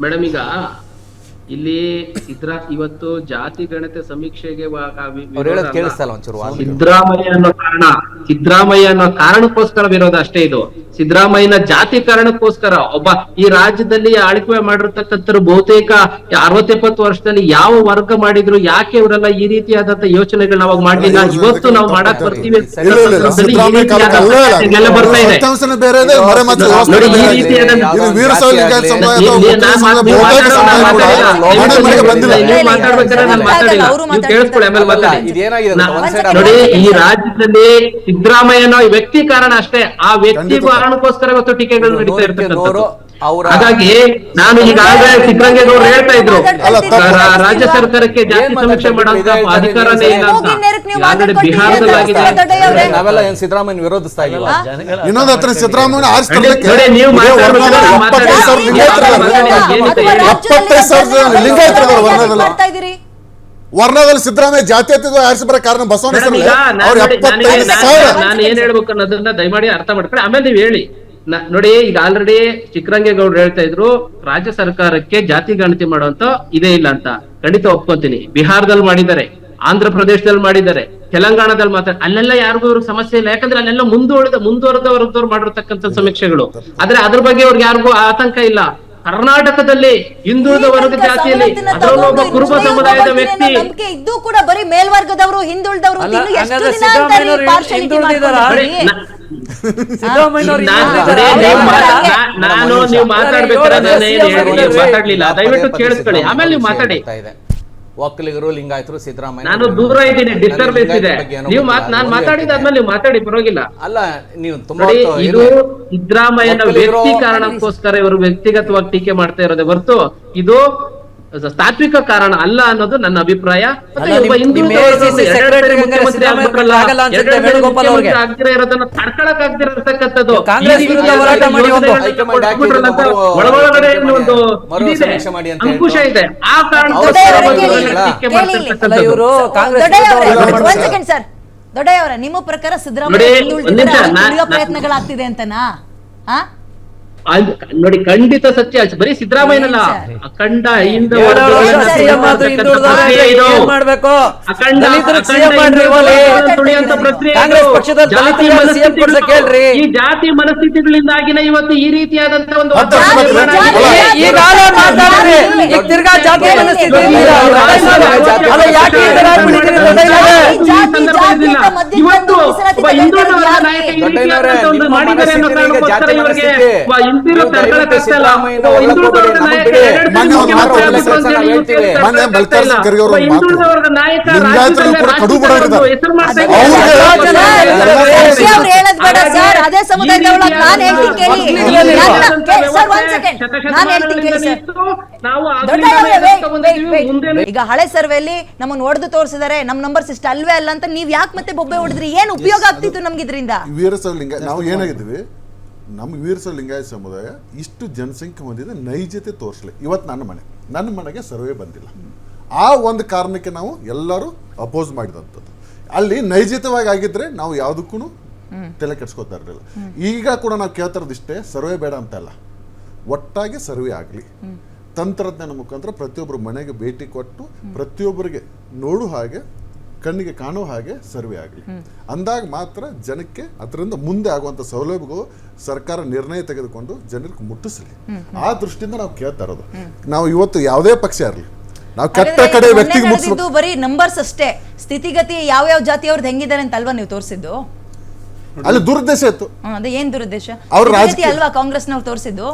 Madam ಈಗ ಇಲ್ಲಿ ಇವತ್ತು ಜಾತಿ ಗಣತಿ ಸಮೀಕ್ಷೆಗೆ ಸಿದ್ದರಾಮಯ್ಯ ಅನ್ನೋ ಕಾರಣಕ್ಕೋಸ್ಕರ ವಿರೋಧ ಅಷ್ಟೇ. ಇದು ಸಿದ್ದರಾಮಯ್ಯನ ಜಾತೀಕರಣಕ್ಕೋಸ್ಕರ ಒಬ್ಬ ಈ ರಾಜ್ಯದಲ್ಲಿ ಆಳ್ವಿಕೆ ಮಾಡಿರ್ತಕ್ಕಂಥವ್ರು ಬಹುತೇಕ 60-70 ವರ್ಷದಲ್ಲಿ ಯಾವ ವರ್ಗ ಮಾಡಿದ್ರು, ಯಾಕೆ ಇವರೆಲ್ಲ ಈ ರೀತಿಯಾದಂತ ಯೋಚನೆಗಳನ್ನ ಅವಾಗ ಮಾಡ್ಲಿಲ್ಲ, ಇವತ್ತು ನಾವು ಮಾಡಕ್ ಬರ್ತೀವಿ ಬರ್ತಾ ನೋಡಿ, ಈ ರಾಜ್ಯದಲ್ಲಿ ಸಿದ್ದರಾಮಯ್ಯ ಅನ್ನೋ ವ್ಯಕ್ತಿ ಕಾರಣ ಅಷ್ಟೇ, ಆ ವ್ಯಕ್ತಿ ಕಾರಣಕ್ಕೋಸ್ಕರ ಇವತ್ತು ಟೀಕೆಗಳು ನಡೀತಾ ಇರ್ತಕ್ಕಂಥದ್ದು. ಹಾಗಾಗಿ ನಾನು ಈಗಾಗಲೇ ಸಿದ್ದರಾಮಯ್ಯನವರು ಹೇಳ್ತಾ ಇದ್ರು ರಾಜ್ಯ ಸರ್ಕಾರಕ್ಕೆ ಜಾತಿ ಸಮೀಕ್ಷೆ ಮಾಡುವಂತ ಅಧಿಕಾರನೇ ಇಲ್ಲ ಅಂತ. ಬಿಹಾರದಲ್ಲಾಗಿದೆ. ನಾವೆಲ್ಲ ಏನ್ ಸಿದ್ದರಾಮಯ್ಯ ವಿರೋಧಿಸ್ತಾ ಇಲ್ಲ. ಇನ್ನೊಂದು ಹತ್ರ ಸಿದ್ದರಾಮಯ್ಯ ನೀವು ವರ್ಣದಲ್ಲಿ ಸಿದ್ದರಾಮಯ್ಯ ಜಾತ್ಯತೀತ ಆರಿಸಬರ ಕಾರಣ ಬಸವಣ್ಣ ನಾನು ಏನ್ ಹೇಳ್ಬೇಕು ಅನ್ನೋದನ್ನ ದಯಮಾಡಿ ಅರ್ಥ ಮಾಡ್ಕೊಳ್ಳಿ, ಆಮೇಲೆ ನೀವ್ ಹೇಳಿ. ನೋಡಿ, ಈಗ ಆಲ್ರೆಡಿ ಚಿಕ್ಕರಂಗೇಗೌಡರು ಹೇಳ್ತಾ ಇದ್ರು ರಾಜ್ಯ ಸರ್ಕಾರಕ್ಕೆ ಜಾತಿ ಗಣತಿ ಮಾಡುವಂತ ಇದೇ ಇಲ್ಲ ಅಂತ. ಖಂಡಿತ ಒಪ್ಕೊಂತೀನಿ. ಬಿಹಾರದಲ್ಲಿ ಮಾಡಿದ್ದಾರೆ, ಆಂಧ್ರ ಪ್ರದೇಶದಲ್ಲಿ ಮಾಡಿದ್ದಾರೆ, ತೆಲಂಗಾಣದಲ್ಲಿ ಅಲ್ಲೆಲ್ಲ ಯಾರಿಗೂ ಇವ್ರಿಗೆ ಸಮಸ್ಯೆ ಇಲ್ಲ. ಯಾಕಂದ್ರೆ ಅಲ್ಲೆಲ್ಲ ಮುಂದುವರೆದವರು ಮಾಡಿರ್ತಕ್ಕಂಥ ಸಮೀಕ್ಷೆಗಳು. ಆದ್ರೆ ಅದ್ರ ಬಗ್ಗೆ ಅವ್ರಿಗೆ ಯಾರಿಗೂ ಆತಂಕ ಇಲ್ಲ. ಕರ್ನಾಟಕದಲ್ಲಿ ಹಿಂದುಳಿದ ವರ್ಗ ಜಾತಿಯಲ್ಲಿ ಅದರಲ್ಲೊಬ್ಬ ಕುರುಬ ಸಮುದಾಯದ ವ್ಯಕ್ತಿ ಇದ್ದು ಕೂಡ ಬರೀ ಮೇಲ್ವರ್ಗದವರು ಹಿಂದುಳಿದವರು ನಾನು ನೀವು ಮಾತಾಡ್ಬೇಕಾದ್ರೆ ಮಾತಾಡ್ಲಿಲ್ಲ, ದಯವಿಟ್ಟು ಕೇಳಿಸ್ಕೊಳ್ಳಿ, ಆಮೇಲೆ ನೀವು ಮಾತಾಡಿ. ಒಕ್ಕಲಿಗರು, ಲಿಂಗಾಯತರು, ಸಿದ್ದರಾಮಯ್ಯ, ನಾನು ದೂರ ಇದ್ದೀನಿ, ಡಿಸ್ಟರ್ಬೆನ್ಸ್ ಇದೆ. ನೀವು ನಾನು ಮಾತಾಡಿದಾದ್ಮೇಲೆ ನೀವು ಮಾತಾಡಿ, ಪರವಾಗಿಲ್ಲ. ಅಲ್ಲ, ನೀವು ಇದು ಸಿದ್ದರಾಮಯ್ಯನ ವ್ಯಕ್ತಿ ಕಾರಣಕ್ಕೋಸ್ಕರ ಇವರು ವ್ಯಕ್ತಿಗತವಾಗಿ ಟೀಕೆ ಮಾಡ್ತಾ ಇರೋದೇ ಹೊರತು ಇದು ತಾತ್ವಿಕ ಕಾರಣ ಅಲ್ಲ ಅನ್ನೋದು ನನ್ನ ಅಭಿಪ್ರಾಯ. ತಡ್ಕೊಳಕ್ ಆಗ್ತಿರತಕ್ಕಂಥದ್ದು ಅಂಕುಶ ಇದೆ. ಆ ದೊಡ್ಡಯ್ಯವರ, ನಿಮ್ಮ ಪ್ರಕಾರ ಸಿದ್ದರಾಮಯ್ಯ ಪ್ರಯತ್ನಗಳಾಗ್ತಿದೆ ಅಂತನಾ? ನೋಡಿ, ಖಂಡಿತ ಸತ್ಯ. ಬರೀ ಸಿದ್ದರಾಮಯ್ಯನಲ್ಲ, ಅಖಂಡ ಈ ಜಾತಿ ಮನಸ್ಥಿತಿಗಳಿಂದಾಗಿನ ಇವತ್ತು ಈ ರೀತಿಯಾದಂತ ಒಂದು ಇವತ್ತು ಮಾಡಿದ್ದಾರೆ ಅನ್ನೋ ಕಾರಣಕ್ಕೋಸ್ಕರ ಇವರಿಗೆ ಅದೇ ಸಮುದಾಯದವಳ ನಾನು ಹೇಳ್ತೀನಿ ಕೇಳಿ. ಈಗ ಹಳೆ ಸರ್ವೆಯಲ್ಲಿ ನಮ್ಮನ್ನು ಹೊಡೆದು ತೋರಿಸಿದ್ದಾರೆ, ನಮ್ ನಂಬರ್ಸ್ ಇಷ್ಟ ಅಲ್ವೇ ಅಲ್ಲ ಅಂತ ನೀವ್ ಯಾಕೆ ಮತ್ತೆ ಬೊಬ್ಬೆ ಹೊಡೆದ್ರಿ? ಏನ್ ಉಪಯೋಗ ಆಗ್ತಿತ್ತು ನಮ್ಗೆ ಇದರಿಂದ? ನಾವು ಏನಾಗಿದ್ವಿ, ನಮ್ಮ ವೀರಶೈವ ಲಿಂಗಾಯತ ಸಮುದಾಯ ಇಷ್ಟು ಜನಸಂಖ್ಯೆ ಹೊಂದಿದೆ, ನೈಜತೆ ತೋರಿಸಲಿ. ಇವತ್ತು ನನ್ನ ಮನೆಗೆ ಸರ್ವೆ ಬಂದಿಲ್ಲ. ಆ ಒಂದು ಕಾರಣಕ್ಕೆ ನಾವು ಎಲ್ಲರೂ ಅಪೋಸ್ ಮಾಡಿದಂಥದ್ದು. ಅಲ್ಲಿ ನೈಜತವಾಗಿ ಆಗಿದ್ರೆ ನಾವು ಯಾವುದಕ್ಕೂ ತಲೆ ಕೆಡ್ಸ್ಕೊತಾ ಇರಲಿಲ್ಲ. ಈಗ ಕೂಡ ನಾವು ಕೇಳ್ತಾ ಇರೋದಿಷ್ಟೇ, ಸರ್ವೆ ಬೇಡ ಅಂತಲ್ಲ, ಒಟ್ಟಾಗಿ ಸರ್ವೆ ಆಗಲಿ. ತಂತ್ರಜ್ಞಾನ ಮುಖಾಂತರ ಪ್ರತಿಯೊಬ್ಬರು ಮನೆಗೆ ಭೇಟಿ ಕೊಟ್ಟು ಪ್ರತಿಯೊಬ್ಬರಿಗೆ ನೋಡು ಹಾಗೆ, ಕಣ್ಣಿಗೆ ಕಾಣುವ ಹಾಗೆ ಸರ್ವೆ ಆಗಲಿ. ಅಂದಾಗ ಮಾತ್ರ ಜನಕ್ಕೆ ಅದರಿಂದ ಮುಂದೆ ಆಗುವಂಥ ಸೌಲಭ್ಯಗಳು ಸರ್ಕಾರ ನಿರ್ಣಯ ತೆಗೆದುಕೊಂಡು ಜನರಿಗೆ ಮುಟ್ಟಿಸಲಿ. ಆ ದೃಷ್ಟಿಯಿಂದ ನಾವು ಕೇಳ್ತಾ ಇರೋದು. ನಾವು ಇವತ್ತು ಯಾವುದೇ ಪಕ್ಷ ಇರಲಿ, ನಾವು ಕೆಟ್ಟ ಕಡೆ ವ್ಯಕ್ತಿಗೆ ಮುಟ್ಟಿಸೋದು ಬರೀ ನಂಬರ್ಸ್ ಅಷ್ಟೇ. ಸ್ಥಿತಿಗತಿ ಯಾವ ಜಾತಿಯವ್ರದ್ದು ಹೆಂಗಿದ್ದಾರೆ ಅಂತ ಅಲ್ವಾ ನೀವು ತೋರಿಸಿದ್ದು? ಅಲ್ಲಿ ದುರುದ್ದೇಶ ಇತ್ತು. ಅದೇ ಏನ್ ದುರುದ್ದೇಶ? ಅವ್ರ ರಾಜಕೀಯ ಅಲ್ವಾ ಕಾಂಗ್ರೆಸ್ನವ್ರು ತೋರಿಸಿದ್ದು?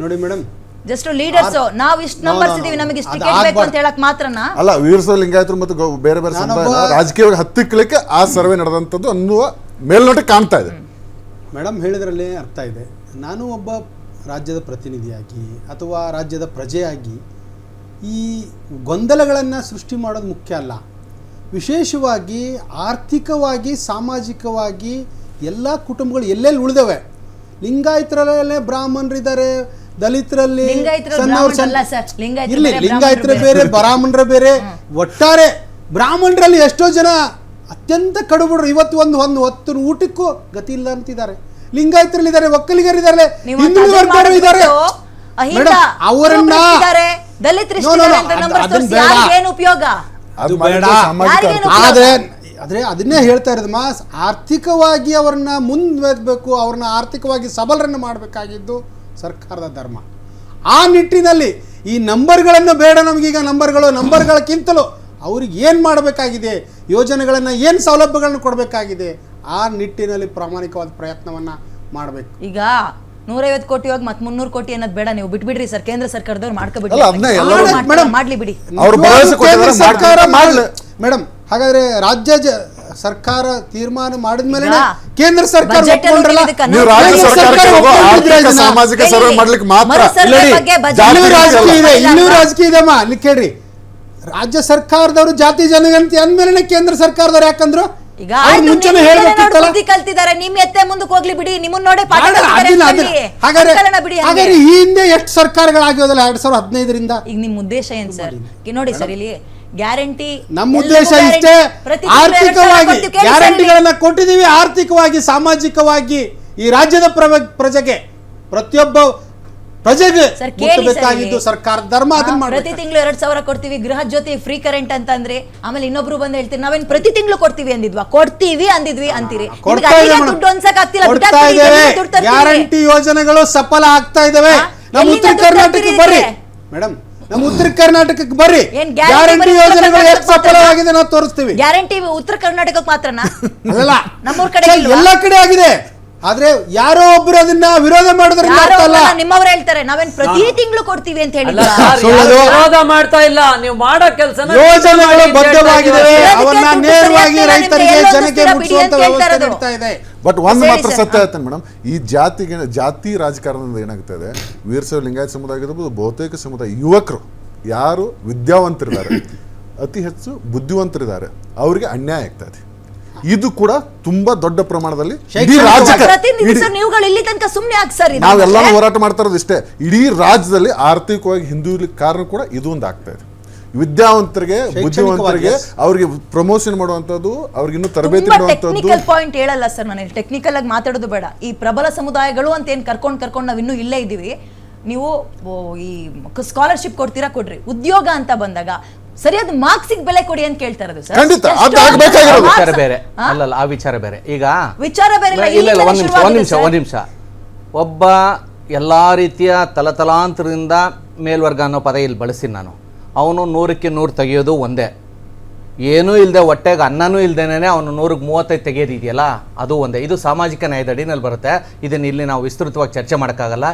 ನೋಡಿ ಮೇಡಮ್, ಜಸ್ಟ್ ಲೀಡರ್ಸ್ ನಾವು ಇಷ್ಟು ನಂಬರ್ಸ್ ಇದೀವಿ, ನಮಗೆ ಇಷ್ಟು ಟಿಕೆಟ್ ಬೇಕು ಅಂತ ಹೇಳಕ್ ಮಾತ್ರನಾ? ಅಲ್ಲ, ವೀರಶೈವ ಲಿಂಗಾಯತರು ಮತ್ತು ಬೇರೆ ಬೇರೆ ಸಮುದಾಯ ರಾಜಕೀಯವಾಗಿ ಹತ್ತಿಕ್ಕಲಿಕ್ಕೆ ಆ ಸರ್ವೆ ನಡೆದಂಥದ್ದು ಅನ್ನುವ ಮೇಲ್ನೋಟಕ್ಕೆ ಕಾಣ್ತಾ ಇದೆ. ಮೇಡಮ್ ಹೇಳಿದ್ರಲ್ಲಿ ಅರ್ಥ ಇದೆ. ನಾನು ಒಬ್ಬ ರಾಜ್ಯದ ಪ್ರತಿನಿಧಿಯಾಗಿ ಅಥವಾ ರಾಜ್ಯದ ಪ್ರಜೆಯಾಗಿ ಈ ಗೊಂದಲಗಳನ್ನು ಸೃಷ್ಟಿ ಮಾಡೋದು ಮುಖ್ಯ ಅಲ್ಲ. ವಿಶೇಷವಾಗಿ ಆರ್ಥಿಕವಾಗಿ, ಸಾಮಾಜಿಕವಾಗಿ ಎಲ್ಲ ಕುಟುಂಬಗಳು ಎಲ್ಲೆಲ್ಲಿ ಉಳಿದವೆ. ಲಿಂಗಾಯತರಲ್ಲೇ ಬ್ರಾಹ್ಮಣರಿದ್ದಾರೆ, ದಲಿತರಲ್ಲಿ ಇಲ್ಲಿ ಲಿಂಗಾಯತರ ಬೇರೆ, ಬ್ರಾಹ್ಮಣರ ಬೇರೆ. ಒಟ್ಟಾರೆ ಬ್ರಾಹ್ಮಣರಲ್ಲಿ ಎಷ್ಟೋ ಜನ ಅತ್ಯಂತ ಕಡುಬಡ್ರು ಇವತ್ತು ಒಂದು ಹೊತ್ತು ಊಟಕ್ಕೂ ಗತಿ ಇಲ್ಲ ಅಂತಿದ್ದಾರೆ. ಲಿಂಗಾಯತರಲ್ಲಿದ್ದಾರೆ, ಒಕ್ಕಲಿಗರಿದ್ದಾರೆ, ಹಿಂದುಳಿದ ವರ್ಗದವರು ಇದ್ದಾರೆ. ಅಹಿಂದ ಮೇಡಮ್, ಅವರನ್ನ ದಲಿತರಿದ್ದಾರೆ ಅಂತ ನಂಬರ್ ಅದನ್ನ ತೋರಿಸಿ ಬೇಡ. ಏನು ಉಪಯೋಗ? ಅದು ಬೇಡ. ಮಾಡಿದ್ರೆ ಸಾಮಾಜಿಕ ಯಾರಿಗೇನು ಅರ್ಥ. ಆದ್ರೆ ಅದನ್ನೇ ಹೇಳ್ತಾ ಇರೋದಮ್ಮ, ಆರ್ಥಿಕವಾಗಿ ಅವ್ರನ್ನ ಮುಂದುವರೆಸಬೇಕು, ಅವ್ರನ್ನ ಆರ್ಥಿಕವಾಗಿ ಸಬಲರನ್ನು ಮಾಡಬೇಕಾಗಿದ್ದು ಸರ್ಕಾರದ ಧರ್ಮ. ಆ ನಿಟ್ಟಿನಲ್ಲಿ ಈ ನಂಬರ್ಗಳನ್ನು ಬೇಡ ನಮಗೀಗ, ನಂಬರ್ಗಳಕ್ಕಿಂತಲೂ ಅವ್ರಿಗೆ ಏನು ಮಾಡಬೇಕಾಗಿದೆ, ಯೋಜನೆಗಳನ್ನು ಏನು ಸೌಲಭ್ಯಗಳನ್ನು ಕೊಡಬೇಕಾಗಿದೆ, ಆ ನಿಟ್ಟಿನಲ್ಲಿ ಪ್ರಾಮಾಣಿಕವಾದ ಪ್ರಯತ್ನವನ್ನು ಮಾಡಬೇಕು. ಈಗ 150 ಕೋಟಿ ಹೋಗಿ ಮತ್ತೆ 300 ಕೋಟಿ ಅನ್ನೋದು ಬೇಡ, ನೀವು ಬಿಟ್ಬಿಡ್ರಿ ಸರ್, ಕೇಂದ್ರ ಸರ್ಕಾರದವ್ರು ಅಲ್ಲ, ಅದನ್ನ ಎಲ್ಲರೂ ಮಾಡ್ಲಿ ಬಿಡಿ. ಅವ್ರು ಭರವಸೆ ಕೊಟ್ಟಿದ್ದಾರೆ, ಸರ್ಕಾರ ಮಾಡ್ಲಿ. ಮೇಡಮ್, ಹಾಗಾದ್ರೆ ರಾಜ್ಯ ಸರ್ಕಾರ ತೀರ್ಮಾನ ಮಾಡಿದ್ಮೇಲೆ ಈಗ ಕೇಂದ್ರ ಸರ್ಕಾರ budget ಅಲ್ಲಿ ಒಪ್ಕೊಂಡ್ರಲ್ಲ? ಇದಕ್ಕೆ ನೀವು ರಾಜ್ಯ ಕೇಂದ್ರ ಸರ್ಕಾರಕ್ಕೆ ಸರ್ಕಾರ ಹೋಗೋ ಒಪ್ಕೊಂಡಿದ್ರೆ ಆರ್ಥಿಕ ಇದನ್ನ? ಸಾಮಾಜಿಕ ಸರ್ವೆ ಮಾಡ್ಲಿಕ್ಕೆ ಮಾತ್ರ. ಮರು ಸರ್ವೆ ಇಲ್ಲಿ ಬಗ್ಗೆ budget ಜಾತಿ ಇಲ್ಲೂ ರಾಜಕೀಯ ಇದೆ, ಇಲ್ಲ ಇಲ್ಲೂ ಅಲ್ವಾ? ರಾಜಕೀಯ ಇದೆಮ್ಮ. ಅಲ್ಲಿ ಕೇಳ್ರಿ, ರಾಜ್ಯ ಸರ್ಕಾರದವರು ಜಾತಿ ಜನಗಣತಿ ಅಂದ್ಮೇಲೆ ಕೇಂದ್ರ ಸರ್ಕಾರದವ್ರು ಯಾಕಂದ್ರು ಈಗ ಅವ್ರು ಆಯ್ತು, ಮುಂಚೆನೇ ನೀವು ಹೇಳ್ಬೇಕಿತ್ತಲ್ಲ. ಬುದ್ಧಿ ಕಲ್ತಿದ್ದಾರೆ, ನಿಮ್ ಎತ್ತೆ ಮುಂದಕ್ಕೆ ಹೋಗ್ಲಿ ಬಿಡಿ, ನಿಮ್ಮನ್ನ ನೋಡಿ ಪಾಠ ಬೇಡ, ಕಲ್ತಿದ್ದಾರೆ ಅದಿಲ್ಲ, ಅಂತ ಅದಿಲ್ಲ. ಹೇಳಿ. ಹಾಗಾದ್ರೆ ಕಲ್ಕಲನ ಬಿಡಿ ಹಂಗೆ. ಹಾಗಾದ್ರೆ ಈ ಹಿಂದೆ ಎಷ್ಟು ಸರ್ಕಾರಗಳಾಗಿರೋದಲ್ಲ 2015ರಿಂದ? ಈಗ ನಿಮ್ ಉದ್ದೇಶ ಏನ್ ಸರ್? ನೋಡಿ ಸರ್, ಇಲ್ಲಿ ಗ್ಯಾರಂಟಿ ನಮ್ಮ ಉದ್ದೇಶ ಇಷ್ಟೇ, ಆರ್ಥಿಕವಾಗಿ ಗ್ಯಾರಂಟಿಗಳನ್ನ ಕೊಟ್ಟಿದ್ದೀವಿ, ಆರ್ಥಿಕವಾಗಿ ಸಾಮಾಜಿಕವಾಗಿ ಈ ರಾಜ್ಯದ ಪ್ರಜೆಗೆ, ಪ್ರತಿಯೊಬ್ಬ ಪ್ರಜೆಗೆ ಸರ್ ಕೇಳಿ ಸರ್, ಮುಟ್ಟಬೇಕಾಗಿದ್ದು ಸರ್ಕಾರ ಧರ್ಮ, ಅದನ್ನ ಪ್ರತಿ ಮಾಡಬೇಕು. ತಿಂಗಳು 2,000 ಕೊಡ್ತೀವಿ, ಗೃಹ ಜ್ಯೋತಿ ಫ್ರೀ ಕರೆಂಟ್ ಅಂತ ಅಂದ್ರೆ, ಆಮೇಲೆ ಇನ್ನೊಬ್ರು ಬಂದು ಹೇಳ್ತೀರಿ ನಾವೇನ್ ಪ್ರತಿ ತಿಂಗಳು ಕೊಡ್ತೀವಿ ಅಂದಿದ್ವಾ? ಕೊಡ್ತೀವಿ ಅಂದಿದ್ವಿ ಅಂತೀರಿ. ನಿಮ್ಗೆ ಕೊಡ್ತಾ ಅಲ್ಲಿಗೆ ಇದ್ದೇವೆ ದುಡ್ಡು ಹೊಂದ್ಸಕ್ ಆಗ್ತಿಲ್ಲ, ಕೊಡ್ತಾ ಬಿಟ್ಟಾಕ್ಬಿಡಿ, ಇದ್ದೇವೆ. ಎಲ್ಲಿಂದ ದುಡ್ಡು ತರ್ತೀರಿ? ಗ್ಯಾರಂಟಿ ಯೋಜನೆಗಳು ಸಫಲ ಆಗ್ತಾ ಇದಾವೆ. ನಮ್ಮ ಎಲ್ಲಿಂದ ಉತ್ತರ ದುಡ್ಡು ಕರ್ನಾಟಕಕ್ಕೆ ತರ್ತೀರಿ ಬರ್ರಿ ಇದಕ್ಕೆ? ಮೇಡಮ್, ನಮ್ಮ ಉತ್ತರ ಕರ್ನಾಟಕಕ್ಕೆ ಬರ್ರಿ, ಏನ್ ಗ್ಯಾರಂಟಿ ಗ್ಯಾರಂಟಿ ಬರೀ ಉತ್ತರ ಯೋಜನೆಗಳು ಎಷ್ಟು ಕರ್ನಾಟಕಕ್ಕೆ ಸಫಲವಾಗಿದೆ ನಾವು ತೋರಿಸ್ತೀವಿ. ಗ್ಯಾರಂಟಿ ಉತ್ತರ ಕರ್ನಾಟಕಕ್ಕೆ ಮಾತ್ರನಾ? ಅಲ್ಲ, ನಮ್ಮೂರ್ ಕಡೆ ಸರ್, ಇಲ್ವಾ? ಎಲ್ಲಾ ಕಡೆ ಆಗಿದೆ. ಆದ್ರೆ ಯಾರೋ ಒಬ್ರು ಅದನ್ನ ವಿರೋಧ ಮಾಡೋದ್ರಿಂದ ಯಾರೋ ಅರ್ಥ ಅಲ್ಲ. ಒಬ್ಬರನ್ನ ನಿಮ್ಮವ್ರು ಹೇಳ್ತಾರೆ ನಾವೇನ್ ಪ್ರತಿ ತಿಂಗಳು ಕೊಡ್ತೀವಿ ಅಂತ ಅಲ್ಲ ಹೇಳಿದ್ವಾ? ಸರ್, ಸುಳ್ಳದು. ಯಾರು ವಿರೋಧ ಮಾಡ್ತಾ ಇಲ್ಲ, ನೀವು ಮಾಡೋ ಕೆಲಸನ ಯೋಜನೆಗಳು ಬದ್ಧವಾಗಿದ್ದಾವೆ, ಅದಕ್ಕೆ ಅವನ್ನ ದುಡ್ಡು ನೇರವಾಗಿ ಸರಿಯಾಗಿ ರೈತರಿಗೆ ನಿಮ್ಗೆ ಜನಕ್ಕೆ ಎಲ್ಲೋ ಮುಟ್ಟಿಸುವಂತ ಬಿಡಿ ಅಂತ ವ್ಯವಸ್ಥೆ ಹೇಳ್ತಾ ನಡೀತಾ ಇದೆ. ಬಟ್ ಒಂದು ಸರಿ ಮಾತ್ರ ಸರ್, ಸತ್ಯ ಹೇಳ್ತಾನೆ ಮೇಡಮ್, ಈ ಜಾತಿ ರಾಜಕಾರಣದಿಂದ ಏನಾಗ್ತಾ ಇದೆ, ವೀರಶೈವ ಲಿಂಗಾಯತ ಸಮುದಾಯ ಆಗಿರ್ಬೋದು, ಬಹುತೇಕ ಸಮುದಾಯ ಯುವಕರು ಯಾರು ವಿದ್ಯಾವಂತರಿದ್ದಾರೆ, ಅತಿ ಹೆಚ್ಚು ಬುದ್ಧಿವಂತರಿದ್ದಾರೆ, ಅವರಿಗೆ ಅನ್ಯಾಯ ಆಗ್ತಾ ಇದೆ. ಇದು ಕೂಡ ತುಂಬಾ ದೊಡ್ಡ ಪ್ರಮಾಣದಲ್ಲಿ ಇಡೀ ರಾಜ್ಯಕ್ಕೆ ಪ್ರತಿನಿಧಿಸೋ ನೀವುಗಳು ಇಲ್ಲಿ ತನಕ ಸುಮ್ನೆ ಯಾಕೆ ಸರ್ ಇದು? ನಾವೆಲ್ಲಾನು ಹೋರಾಟ ಮಾಡ್ತಾ ಇರೋದು ಇಷ್ಟೇ, ಇಡೀ ರಾಜ್ಯದಲ್ಲಿ ಆರ್ಥಿಕವಾಗಿ ಹಿಂದುಳಿಲಿಕ್ಕೆ ಕಾರಣ ಕೂಡ ಇದು ಒಂದು ಆಗ್ತಾ ಇದೆ. ವಿದ್ಯಾವಂತರಿಗೆ ಬುದ್ಧಿವಂತರಿಗೆ ಅವ್ರಿಗೆ ಪ್ರಮೋಷನ್ ಮಾಡುವಂತದ್ದು, ಅವ್ರಿಗೆ ಇನ್ನೂ ತರಬೇತಿ ನೀಡುವಂತದ್ದು. ಟೆಕ್ನಿಕಲ್ ಪಾಯಿಂಟ್ ಹೇಳಲ್ಲ ಸರ್, ನಾನು ಟೆಕ್ನಿಕಲ್ ಆಗಿ ಮಾತಾಡೋದು ಬೇಡ. ಈ ಪ್ರಬಲ ಸಮುದಾಯಗಳು ಅಂತ ಏನ್ ಕರ್ಕೊಂಡು ನಾವು ಇನ್ನೂ ಇಲ್ಲೇ ಇದೀವಿ. ನೀವು ಈ ಸ್ಕಾಲರ್ಶಿಪ್ ಕೊಡ್ತೀರಾ, ಕೊಡ್ರಿ. ಉದ್ಯೋಗ ಅಂತ ಬಂದಾಗ ಸರಿಯಾದ ಮಾರ್ಕ್ಸಿಗೆ ಬೆಲೆ ಕೊಡಿ ಅಂತ ಕೇಳ್ತಾ ಇರೋದು ಸರ್. ಖಂಡಿತ, ಅದು ಆಗ್ಬೇಕಾಗಿರೋದು. ವಿಚಾರ ಬೇರೆ ಅಲ್ಲಲ್ಲ, ಆ ವಿಚಾರ ಬೇರೆ. ಈಗ ವಿಚಾರ ಬೇರೆ ಇಲ್ಲ, ಇಲ್ಲ ಇಲ್ಲ, ಇಲ್ಲಿಂದಲೇ ಒಂದ್ ನಿಮಿಷ ಶುರುವಾಗಿದೆ ಒಂದ್ ನಿಮಿಷ. ಒಬ್ಬ ಎಲ್ಲಾ ರೀತಿಯ ತಲತಲಾಂತರದಿಂದ ಮೇಲ್ವರ್ಗ ಅನ್ನೋ ಪದ ಇಲ್ಲಿ ಬಳಸ್ತೀನಿ ನಾನು. ಅವನು 100ಕ್ಕೆ 100 ತೆಗೆಯೋದು ಒಂದೇ, ಏನೂ ಇಲ್ಲದೆ ಹೊಟ್ಟೆಗೆ ಅನ್ನನೂ ಇಲ್ದೇನೆ ಅವನು 100ಕ್ಕೆ 35 ತೆಗೆಯೋದಿದೆಯಲ್ಲ, ಅದು ಒಂದೇ. ಇದು ಸಾಮಾಜಿಕ ನ್ಯಾಯದ ಅಡಿನಲ್ಲಿ ಬರುತ್ತೆ. ಇದನ್ನು ಇಲ್ಲಿ ನಾವು ವಿಸ್ತೃತವಾಗಿ ಚರ್ಚೆ ಮಾಡೋಕ್ಕಾಗಲ್ಲ.